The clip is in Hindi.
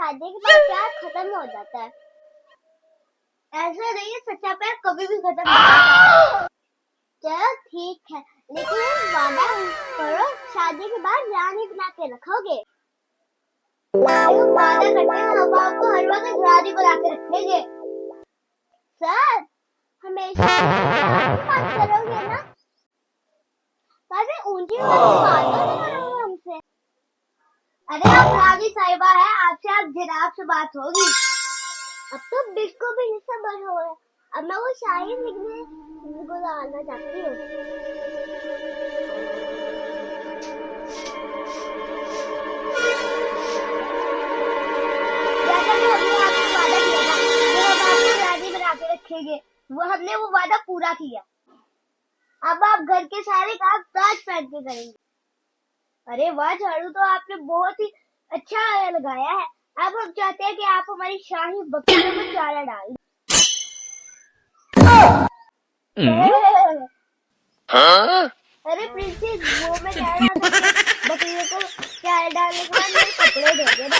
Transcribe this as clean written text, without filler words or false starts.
शादी के बाद प्यार खत्म हो जाता है। ऐसा नहीं है, सच्चा प्यार कभी भी खत्म नहीं होता। चलो ठीक है, लेकिन वादा करो शादी के बाद रानी बना के रखोगे। वादा करते हैं हम आपको हर वक्त रानी बना के रखेंगे। सर हमेशा बात करोगे ना? ऊंची बात नहीं करोगे हमसे। अरे आप रानी साहिबा है, आपसे आप जनाब से बात होगी। अब तो बिल्कुल भी नहीं समझ हो रहा। अब मैं वो शायरी लिखने गुजारना चाहती हूँ। जैसा कि हमने आपसे वादा किया था कि हम आपको रानी बना के रखेंगे, वो हमने वो वादा पूरा किया। अब आप घर के सारे काम ताज पहन के करेंगे। अरे वाह, झाड़ू तो आपने बहुत ही अच्छा लगाया है। अब हम चाहते हैं कि आप हमारी शाही बकरियों को चारा डाल। अरे प्रिंसेस, वो मैं कह रहा था कि बकरियों को चारा डालने के बाद मेरे कपड़े धो देना।